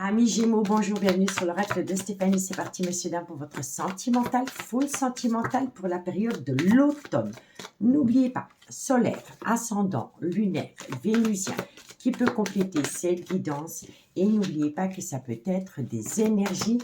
Amis Gémeaux, bonjour, bienvenue sur l'oracle de Stéphanie. C'est parti, messieurs, dames, pour votre sentimental, full sentimental pour la période de l'automne. N'oubliez pas, solaire, ascendant, lunaire, vénusien, qui peut compléter cette guidance. Et n'oubliez pas que ça peut être des énergies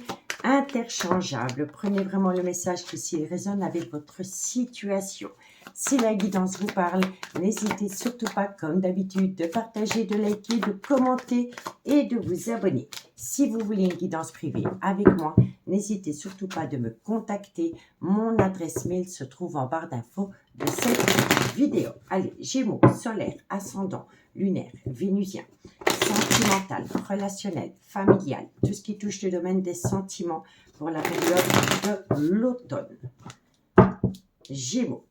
interchangeables. Prenez vraiment le message que s'il résonne avec votre situation. Si la guidance vous parle, n'hésitez surtout pas, comme d'habitude, de partager, de liker, de commenter et de vous abonner. Si vous voulez une guidance privée avec moi, n'hésitez surtout pas de me contacter. Mon adresse mail se trouve en barre d'infos de cette vidéo. Allez, Gémeaux, solaire, ascendant, lunaire, vénusien, sentimental, relationnel, familial, tout ce qui touche le domaine des sentiments pour la période de l'automne. Gémeaux.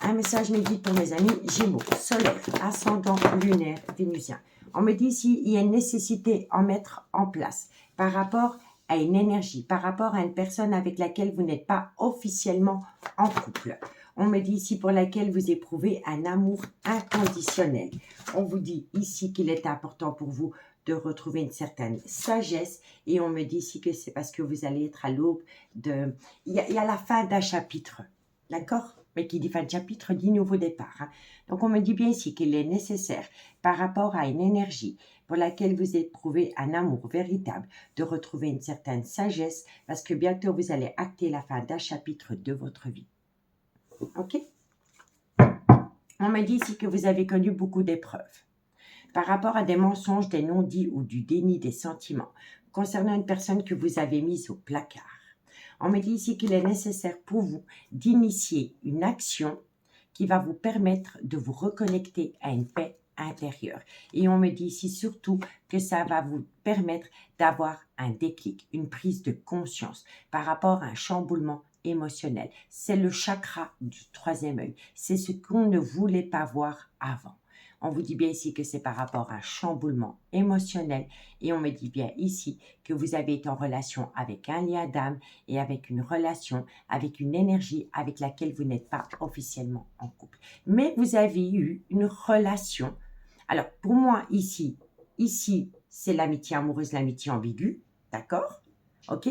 Un message me guide pour mes amis Gémeaux, solaire, ascendant, lunaire, vénusien. On me dit ici, il y a une nécessité à mettre en place par rapport à une énergie, par rapport à une personne avec laquelle vous n'êtes pas officiellement en couple. On me dit ici pour laquelle vous éprouvez un amour inconditionnel. On vous dit ici qu'il est important pour vous de retrouver une certaine sagesse et on me dit ici que c'est parce que vous allez être à l'aube de... Il y a la fin d'un chapitre, d'accord ? Mais qui dit fin de chapitre dit nouveau départ. Hein. Donc, on me dit bien ici qu'il est nécessaire, par rapport à une énergie pour laquelle vous éprouvez un amour véritable, de retrouver une certaine sagesse, parce que bientôt, vous allez acter la fin d'un chapitre de votre vie. OK? On me dit ici que vous avez connu beaucoup d'épreuves par rapport à des mensonges, des non-dits ou du déni des sentiments concernant une personne que vous avez mise au placard. On me dit ici qu'il est nécessaire pour vous d'initier une action qui va vous permettre de vous reconnecter à une paix intérieure. Et on me dit ici surtout que ça va vous permettre d'avoir un déclic, une prise de conscience par rapport à un chamboulement émotionnel. C'est le chakra du troisième œil. C'est ce qu'on ne voulait pas voir avant. On vous dit bien ici que c'est par rapport à un chamboulement émotionnel et on me dit bien ici que vous avez été en relation avec un lien d'âme et avec une relation, avec une énergie avec laquelle vous n'êtes pas officiellement en couple. Mais vous avez eu une relation. Alors, pour moi, ici c'est l'amitié amoureuse, l'amitié ambiguë, d'accord? OK?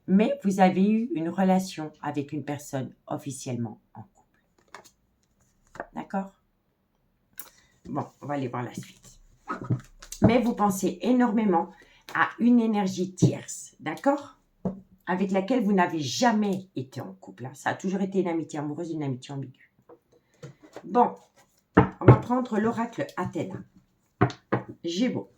Mais vous avez eu une relation avec une personne officiellement en couple. D'accord? Bon, on va aller voir la suite. Mais vous pensez énormément à une énergie tierce, d'accord? Avec laquelle vous n'avez jamais été en couple. Hein. Ça a toujours été une amitié amoureuse, une amitié ambiguë. Bon, on va prendre l'oracle Athéna. Gémeaux.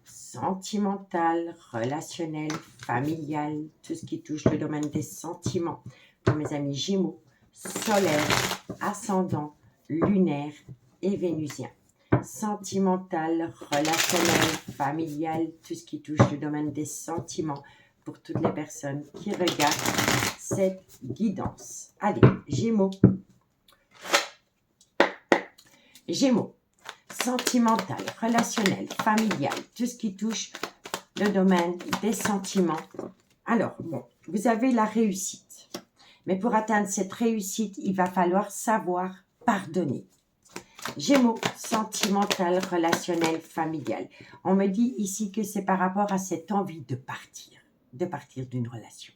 Sentimental, relationnel, familial, tout ce qui touche le domaine des sentiments. Pour mes amis Gémeaux, solaire, ascendant, lunaire et vénusien. Sentimental, relationnel, familial, tout ce qui touche le domaine des sentiments pour toutes les personnes qui regardent cette guidance. Allez, Gémeaux. Gémeaux, sentimental, relationnel, familial, tout ce qui touche le domaine des sentiments. Alors, bon, vous avez la réussite. Mais pour atteindre cette réussite, il va falloir savoir pardonner. Gémeaux, sentimental, relationnel, familial. On me dit ici que c'est par rapport à cette envie de partir d'une relation.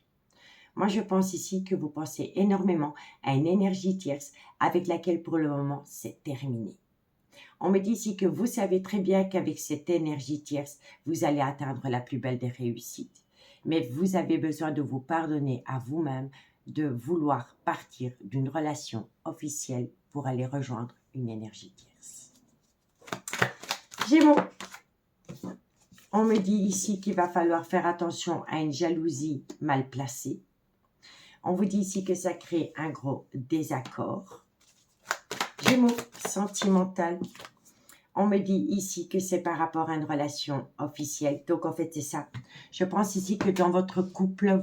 Moi, je pense ici que vous pensez énormément à une énergie tierce avec laquelle pour le moment c'est terminé. On me dit ici que vous savez très bien qu'avec cette énergie tierce, vous allez atteindre la plus belle des réussites. Mais vous avez besoin de vous pardonner à vous-même de vouloir partir d'une relation officielle pour aller rejoindre une énergie tierce. Gémeaux, on me dit ici qu'il va falloir faire attention à une jalousie mal placée. On vous dit ici que ça crée un gros désaccord. Gémeaux, sentimental. On me dit ici que c'est par rapport à une relation officielle. Donc, en fait, c'est ça. Je pense ici que dans votre couple,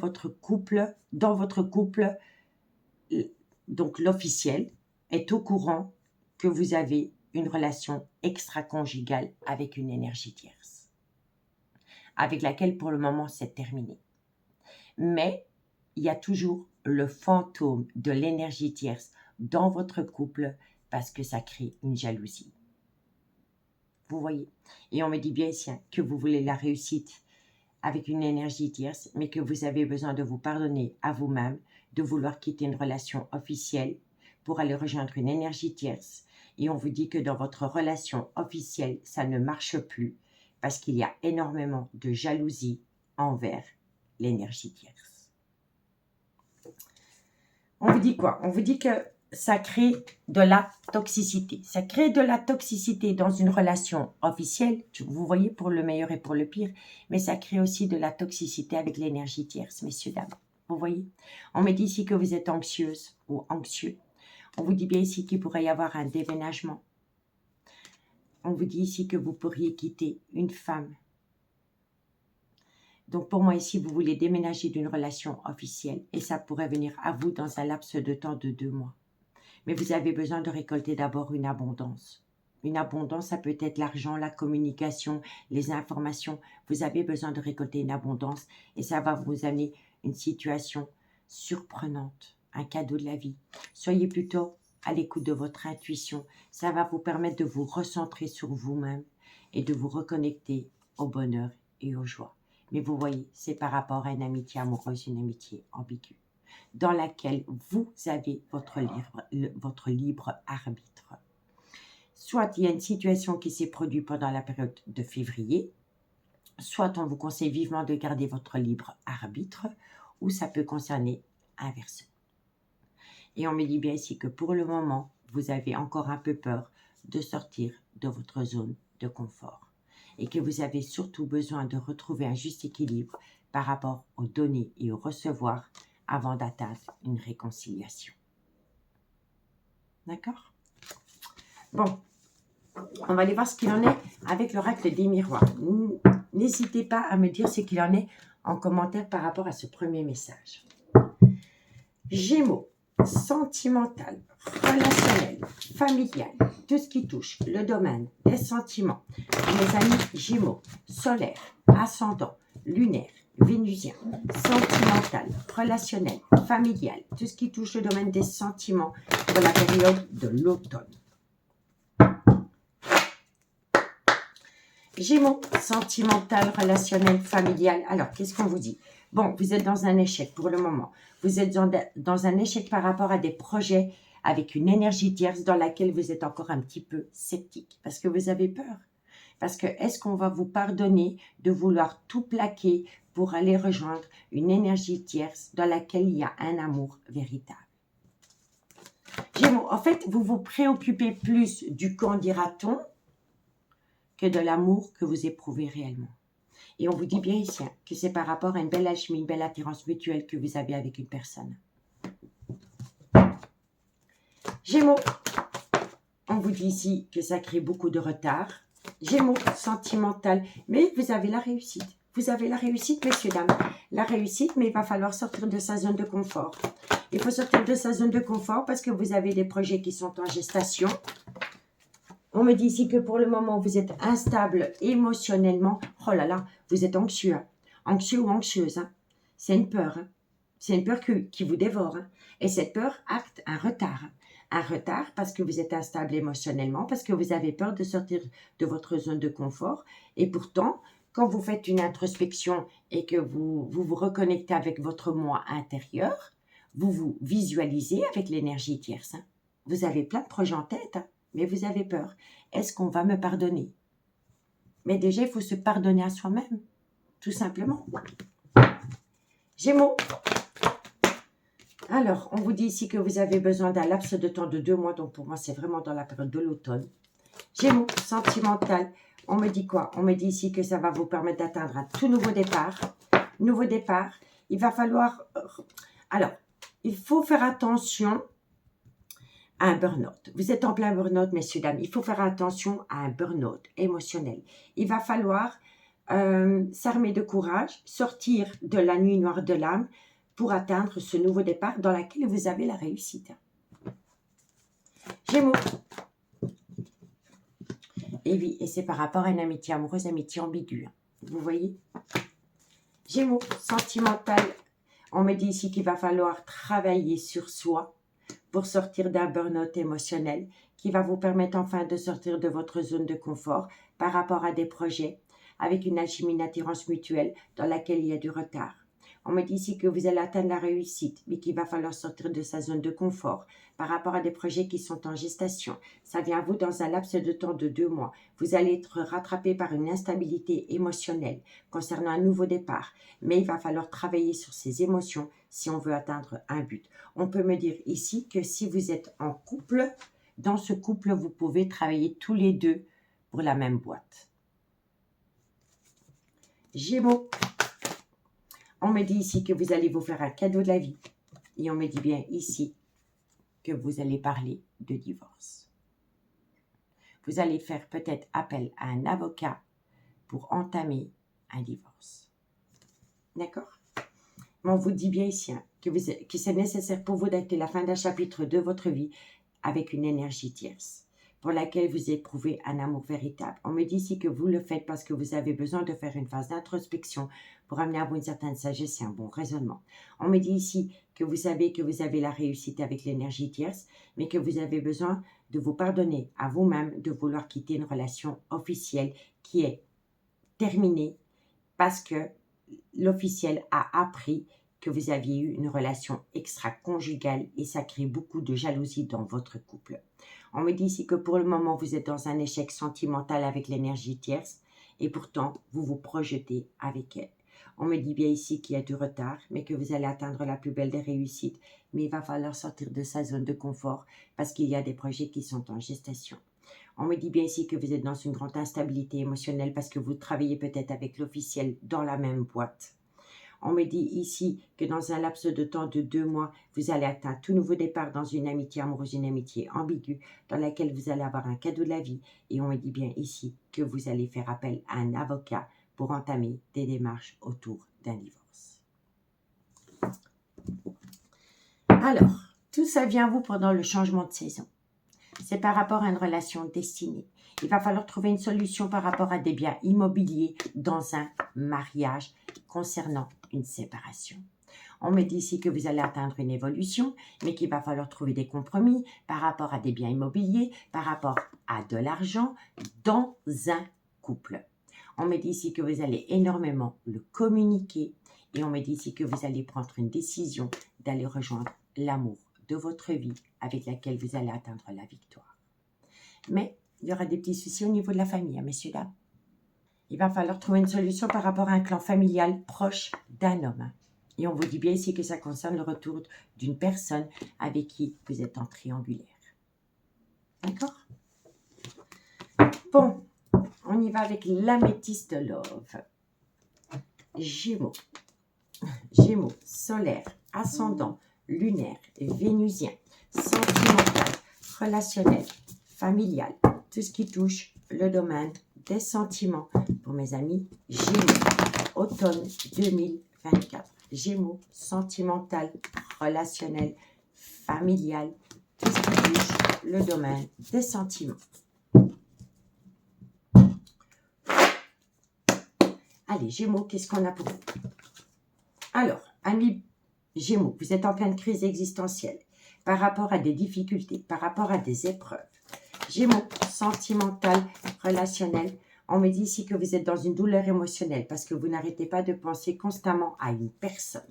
donc l'officiel est au courant que vous avez une relation extra-conjugale avec une énergie tierce, avec laquelle, pour le moment, c'est terminé. Mais il y a toujours le fantôme de l'énergie tierce dans votre couple parce que ça crée une jalousie. vous voyez. Et on me dit bien ici que vous voulez la réussite avec une énergie tierce, mais que vous avez besoin de vous pardonner à vous-même, de vouloir quitter une relation officielle pour aller rejoindre une énergie tierce. Et on vous dit que dans votre relation officielle, ça ne marche plus parce qu'il y a énormément de jalousie envers l'énergie tierce. On vous dit quoi? On vous dit que ça crée de la toxicité. Ça crée de la toxicité dans une relation officielle, vous voyez, pour le meilleur et pour le pire, mais ça crée aussi de la toxicité avec l'énergie tierce, messieurs, dames. Vous voyez? On me dit ici que vous êtes anxieuse ou anxieux. On vous dit bien ici qu'il pourrait y avoir un déménagement. On vous dit ici que vous pourriez quitter une femme. Donc pour moi ici, vous voulez déménager d'une relation officielle et ça pourrait venir à vous dans un laps de temps de 2 mois. Mais vous avez besoin de récolter d'abord une abondance. Une abondance, ça peut être l'argent, la communication, les informations. Vous avez besoin de récolter une abondance et ça va vous amener une situation surprenante, un cadeau de la vie. Soyez plutôt à l'écoute de votre intuition. Ça va vous permettre de vous recentrer sur vous-même et de vous reconnecter au bonheur et aux joies. Mais vous voyez, c'est par rapport à une amitié amoureuse, une amitié ambiguë, dans laquelle vous avez votre libre arbitre. Soit il y a une situation qui s'est produite pendant la période de février, soit on vous conseille vivement de garder votre libre arbitre, ou ça peut concerner inversement. Et on me dit bien ici que pour le moment, vous avez encore un peu peur de sortir de votre zone de confort et que vous avez surtout besoin de retrouver un juste équilibre par rapport au donner et au recevoir avant d'atteindre une réconciliation. D'accord? Bon, on va aller voir ce qu'il en est avec l'oracle des miroirs. N'hésitez pas à me dire ce qu'il en est en commentaire par rapport à ce premier message. Gémeaux, sentimental, relationnel, familial, tout ce qui touche le domaine des sentiments. Mes amis Gémeaux, solaire, ascendant, lunaire, vénusien, sentimental, relationnel, familial, tout ce qui touche le domaine des sentiments pour la période de l'automne. Gémeaux, sentimental, relationnel, familial. Alors, qu'est-ce qu'on vous dit? Bon, vous êtes dans un échec pour le moment. Vous êtes dans un échec par rapport à des projets avec une énergie tierce dans laquelle vous êtes encore un petit peu sceptique parce que vous avez peur. Parce que est-ce qu'on va vous pardonner de vouloir tout plaquer pour aller rejoindre une énergie tierce dans laquelle il y a un amour véritable? Gémeaux, en fait, vous vous préoccupez plus du qu'en dira-t-on que de l'amour que vous éprouvez réellement. Et on vous dit bien ici que c'est par rapport à une belle alchimie, une belle attirance mutuelle que vous avez avec une personne. Gémeaux, on vous dit ici que ça crée beaucoup de retard. Gémeaux, sentimental, mais vous avez la réussite. Vous avez la réussite, messieurs, dames. La réussite, mais il va falloir sortir de sa zone de confort. Il faut sortir de sa zone de confort parce que vous avez des projets qui sont en gestation. On me dit ici que pour le moment, vous êtes instable émotionnellement. Oh là là, vous êtes anxieux. Hein. Anxieux ou anxieuse. Hein. C'est une peur. Hein. C'est une peur qui vous dévore. Hein. Et cette peur acte un retard. Hein. Un retard parce que vous êtes instable émotionnellement, parce que vous avez peur de sortir de votre zone de confort. Et pourtant, quand vous faites une introspection et que vous vous reconnectez avec votre moi intérieur, vous vous visualisez avec l'énergie tierce. Hein. Vous avez plein de projets en tête. Hein. Mais vous avez peur. Est-ce qu'on va me pardonner? Mais déjà, il faut se pardonner à soi-même, tout simplement. Gémeaux. Alors, on vous dit ici que vous avez besoin d'un laps de temps de 2 mois. Donc, pour moi, c'est vraiment dans la période de l'automne. Gémeaux, sentimental. On me dit quoi? On me dit ici que ça va vous permettre d'atteindre un tout nouveau départ. Nouveau départ. Il va falloir... Alors, il faut faire attention à un burn-out. Vous êtes en plein burn-out, messieurs, dames. Il faut faire attention à un burn-out émotionnel. Il va falloir s'armer de courage, sortir de la nuit noire de l'âme pour atteindre ce nouveau départ dans lequel vous avez la réussite. Gémeaux. Et oui, et c'est par rapport à une amitié amoureuse, amitié ambiguë. Vous voyez? Gémeaux, sentimental. On me dit ici qu'il va falloir travailler sur soi pour sortir d'un burn-out émotionnel qui va vous permettre enfin de sortir de votre zone de confort par rapport à des projets, avec une alchimie d'attirance mutuelle dans laquelle il y a du retard. On me dit ici que vous allez atteindre la réussite, mais qu'il va falloir sortir de sa zone de confort par rapport à des projets qui sont en gestation. Ça vient à vous dans un laps de temps de 2 mois. Vous allez être rattrapé par une instabilité émotionnelle concernant un nouveau départ, mais il va falloir travailler sur ses émotions si on veut atteindre un but. On peut me dire ici que si vous êtes en couple, dans ce couple, vous pouvez travailler tous les deux pour la même boîte. Gémeaux. On me dit ici que vous allez vous faire un cadeau de la vie. Et on me dit bien ici que vous allez parler de divorce. Vous allez faire peut-être appel à un avocat pour entamer un divorce. D'accord? Mais on vous dit bien ici que c'est nécessaire pour vous d'acter la fin d'un chapitre de votre vie avec une énergie tierce, pour laquelle vous éprouvez un amour véritable. On me dit ici que vous le faites parce que vous avez besoin de faire une phase d'introspection pour amener à vous une certaine sagesse et un bon raisonnement. On me dit ici que vous savez que vous avez la réussite avec l'énergie tierce, mais que vous avez besoin de vous pardonner à vous-même de vouloir quitter une relation officielle qui est terminée parce que l'officiel a appris que vous aviez eu une relation extra-conjugale et ça crée beaucoup de jalousie dans votre couple. On me dit ici que pour le moment, vous êtes dans un échec sentimental avec l'énergie tierce et pourtant, vous vous projetez avec elle. On me dit bien ici qu'il y a du retard, mais que vous allez atteindre la plus belle des réussites, mais il va falloir sortir de sa zone de confort parce qu'il y a des projets qui sont en gestation. On me dit bien ici que vous êtes dans une grande instabilité émotionnelle parce que vous travaillez peut-être avec l'officiel dans la même boîte. On me dit ici que dans un laps de temps de 2 mois, vous allez atteindre un tout nouveau départ dans une amitié amoureuse, une amitié ambiguë, dans laquelle vous allez avoir un cadeau de la vie. Et on me dit bien ici que vous allez faire appel à un avocat pour entamer des démarches autour d'un divorce. Alors, tout ça vient à vous pendant le changement de saison. C'est par rapport à une relation destinée. Il va falloir trouver une solution par rapport à des biens immobiliers dans un mariage concernant une séparation. On me dit ici que vous allez atteindre une évolution, mais qu'il va falloir trouver des compromis par rapport à des biens immobiliers, par rapport à de l'argent dans un couple. On me dit ici que vous allez énormément le communiquer et on me dit ici que vous allez prendre une décision d'aller rejoindre l'amour de votre vie avec laquelle vous allez atteindre la victoire. Mais il y aura des petits soucis au niveau de la famille, messieurs, dames. Il va falloir trouver une solution par rapport à un clan familial proche d'un homme. Et on vous dit bien ici que ça concerne le retour d'une personne avec qui vous êtes en triangulaire. D'accord? Bon, on y va avec l'améthyste love. Gémeaux. Gémeaux, solaire, ascendant, lunaire, vénusien, sentimental, relationnel, familial, tout ce qui touche le domaine des sentiments pour mes amis Gémeaux, automne 2024. Gémeaux, sentimental, relationnel, familial, tout ce qui touche le domaine des sentiments. Allez, Gémeaux, qu'est-ce qu'on a pour vous? Alors, amis Gémeaux, vous êtes en pleine crise existentielle par rapport à des difficultés, par rapport à des épreuves. Gémeaux, sentimental, relationnel. On me dit ici que vous êtes dans une douleur émotionnelle parce que vous n'arrêtez pas de penser constamment à une personne.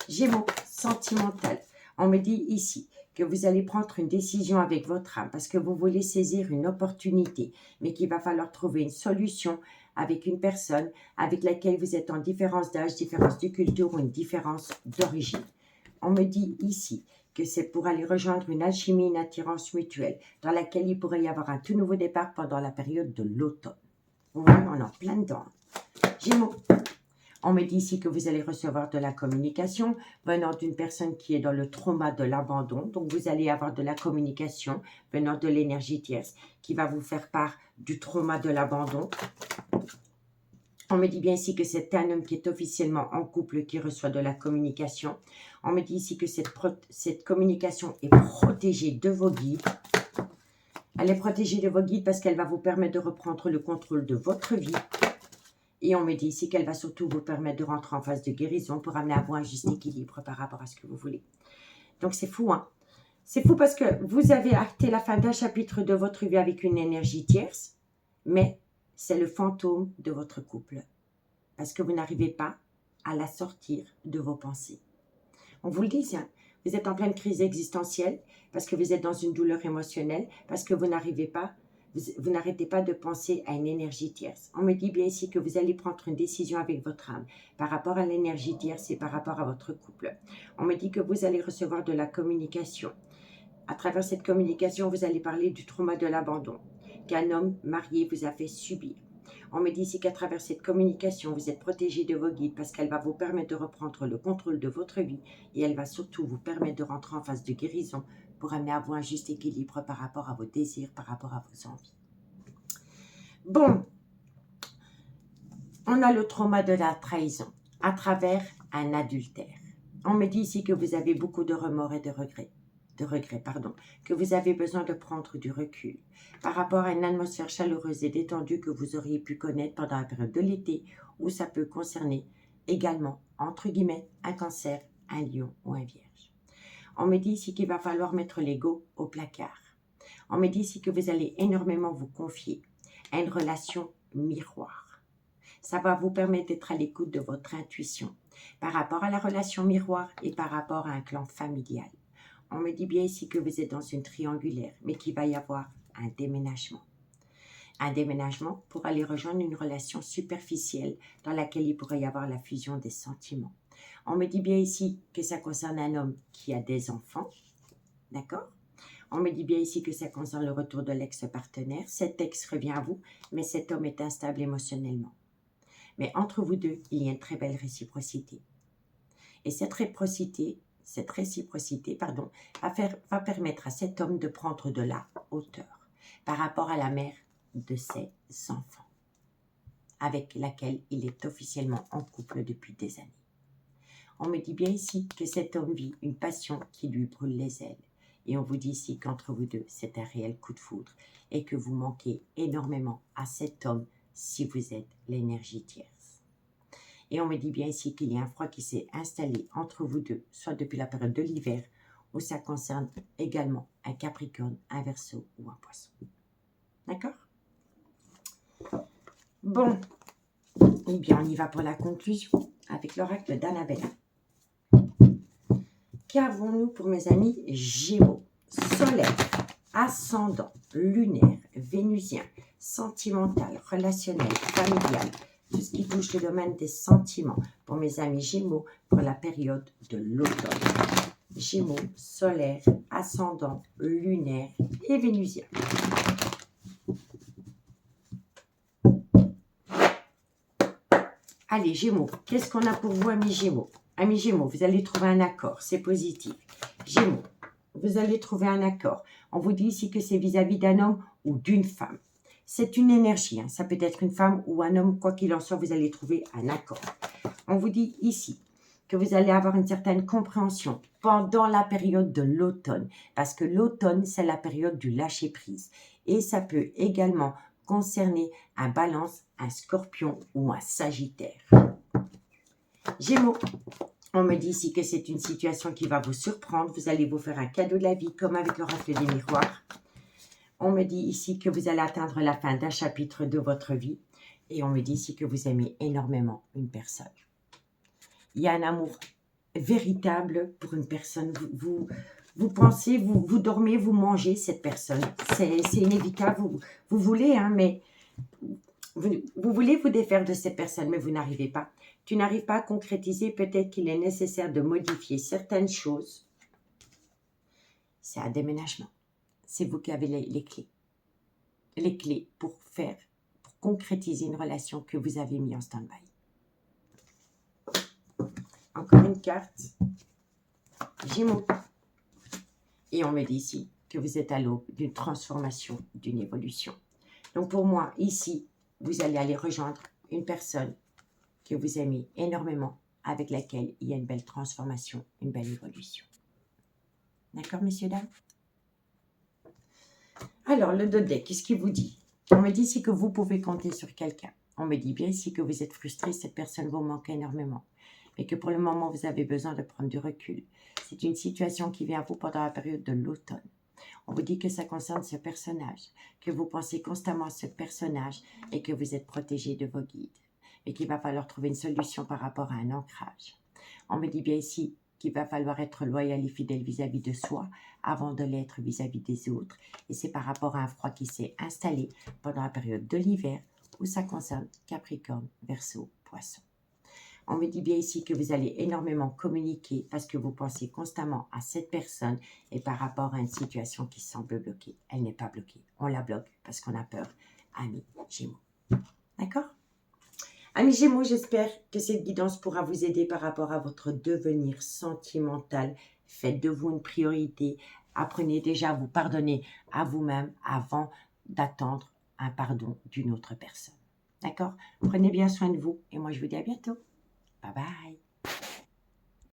Gémeaux, sentimental. On me dit ici que vous allez prendre une décision avec votre âme parce que vous voulez saisir une opportunité, mais qu'il va falloir trouver une solution avec une personne avec laquelle vous êtes en différence d'âge, différence de culture ou une différence d'origine. On me dit ici que c'est pour aller rejoindre une alchimie, une attirance mutuelle dans laquelle il pourrait y avoir un tout nouveau départ pendant la période de l'automne. Oui, on est en plein dedans. Gémeaux. On me dit ici que vous allez recevoir de la communication venant d'une personne qui est dans le trauma de l'abandon. Donc, vous allez avoir de la communication venant de l'énergie tierce qui va vous faire part du trauma de l'abandon. On me dit bien ici que c'est un homme qui est officiellement en couple qui reçoit de la communication. On me dit ici que cette communication est protégée de vos guides. Elle est protégée de vos guides parce qu'elle va vous permettre de reprendre le contrôle de votre vie. Et on me dit ici qu'elle va surtout vous permettre de rentrer en phase de guérison pour amener à vous un juste équilibre par rapport à ce que vous voulez. Donc c'est fou, hein? C'est fou parce que vous avez acté la fin d'un chapitre de votre vie avec une énergie tierce. mais c'est le fantôme de votre couple. Parce que vous n'arrivez pas à la sortir de vos pensées. On vous le dit, hein, vous êtes en pleine crise existentielle, parce que vous êtes dans une douleur émotionnelle, parce que vous n'arrivez pas, vous n'arrêtez pas de penser à une énergie tierce. On me dit bien ici que vous allez prendre une décision avec votre âme par rapport à l'énergie tierce et par rapport à votre couple. On me dit que vous allez recevoir de la communication. À travers cette communication, vous allez parler du trauma de l'abandon qu'un homme marié vous a fait subir. On me dit ici qu'à travers cette communication, vous êtes protégé de vos guides parce qu'elle va vous permettre de reprendre le contrôle de votre vie et elle va surtout vous permettre de rentrer en phase de guérison pour amener à vous un juste équilibre par rapport à vos désirs, par rapport à vos envies. Bon, on a le trauma de la trahison à travers un adultère. On me dit ici que vous avez beaucoup de remords et de regrets. Que vous avez besoin de prendre du recul par rapport à une atmosphère chaleureuse et détendue que vous auriez pu connaître pendant la période de l'été, où ça peut concerner également, entre guillemets, un cancer, un lion ou un vierge. On me dit ici qu'il va falloir mettre l'ego au placard. On me dit ici que vous allez énormément vous confier à une relation miroir. Ça va vous permettre d'être à l'écoute de votre intuition par rapport à la relation miroir et par rapport à un clan familial. On me dit bien ici que vous êtes dans une triangulaire, mais qu'il va y avoir un déménagement. Un déménagement pour aller rejoindre une relation superficielle dans laquelle il pourrait y avoir la fusion des sentiments. On me dit bien ici que ça concerne un homme qui a des enfants, d'accord? On me dit bien ici que ça concerne le retour de l'ex-partenaire. Cet ex revient à vous, mais cet homme est instable émotionnellement. Mais entre vous deux, il y a une très belle réciprocité. Et cette réciprocité, va permettre à cet homme de prendre de la hauteur par rapport à la mère de ses enfants, avec laquelle il est officiellement en couple depuis des années. On me dit bien ici que cet homme vit une passion qui lui brûle les ailes. Et on vous dit ici qu'entre vous deux, c'est un réel coup de foudre et que vous manquez énormément à cet homme si vous êtes l'énergie tierce. Et on me dit bien ici qu'il y a un froid qui s'est installé entre vous deux, soit depuis la période de l'hiver, où ça concerne également un Capricorne, un Verseau ou un Poisson. D'accord? Bon, eh bien on y va pour la conclusion avec l'oracle d'Annabelle. Qu'avons-nous pour mes amis Gémeaux? Solaire, ascendant, lunaire, vénusien, sentimental, relationnel, familial, tout ce qui touche le domaine des sentiments pour mes amis Gémeaux pour la période de l'automne. Gémeaux, solaire, ascendant, lunaire et vénusien. Allez, Gémeaux, qu'est-ce qu'on a pour vous, amis Gémeaux? Amis Gémeaux, vous allez trouver un accord, c'est positif. Gémeaux, vous allez trouver un accord. On vous dit ici que c'est vis-à-vis d'un homme ou d'une femme. C'est une énergie, hein. Ça peut être une femme ou un homme, quoi qu'il en soit, vous allez trouver un accord. On vous dit ici que vous allez avoir une certaine compréhension pendant la période de l'automne, parce que l'automne, c'est la période du lâcher-prise. Et ça peut également concerner un Balance, un Scorpion ou un Sagittaire. Gémeaux, on me dit ici que c'est une situation qui va vous surprendre. Vous allez vous faire un cadeau de la vie, comme avec l'oracle des miroirs. On me dit ici que vous allez atteindre la fin d'un chapitre de votre vie. Et on me dit ici que vous aimez énormément une personne. Il y a un amour véritable pour une personne. Vous pensez, vous dormez, vous mangez cette personne. C'est inévitable. Vous voulez, hein, mais vous voulez vous défaire de cette personne, mais vous n'arrivez pas. Tu n'arrives pas à concrétiser. Peut-être qu'il est nécessaire de modifier certaines choses. C'est un déménagement. C'est vous qui avez les clés. Les clés pour concrétiser une relation que vous avez mis en stand-by. Encore une carte. Gémeaux. Et on me dit ici que vous êtes à l'aube d'une transformation, d'une évolution. Donc pour moi, ici, vous allez aller rejoindre une personne que vous aimez énormément, avec laquelle il y a une belle transformation, une belle évolution. D'accord, messieurs, dames? Alors, le deck, qu'est-ce qu'il vous dit? On me dit ici que vous pouvez compter sur quelqu'un. On me dit bien ici que vous êtes frustré, cette personne vous manque énormément. Mais que pour le moment, vous avez besoin de prendre du recul. C'est une situation qui vient à vous pendant la période de l'automne. On vous dit que ça concerne ce personnage, que vous pensez constamment à ce personnage et que vous êtes protégé de vos guides et qu'il va falloir trouver une solution par rapport à un ancrage. On me dit bien ici qu'il va falloir être loyal et fidèle vis-à-vis de soi avant de l'être vis-à-vis des autres. Et c'est par rapport à un froid qui s'est installé pendant la période de l'hiver où ça concerne Capricorne, Verseau, Poisson. On me dit bien ici que vous allez énormément communiquer parce que vous pensez constamment à cette personne et par rapport à une situation qui semble bloquée. Elle n'est pas bloquée. On la bloque parce qu'on a peur. Amis Gémeaux. D'accord? Amis Gémeaux, j'espère que cette guidance pourra vous aider par rapport à votre devenir sentimental. Faites de vous une priorité. Apprenez déjà à vous pardonner à vous-même avant d'attendre un pardon d'une autre personne. D'accord? Prenez bien soin de vous et moi je vous dis à bientôt. Bye bye.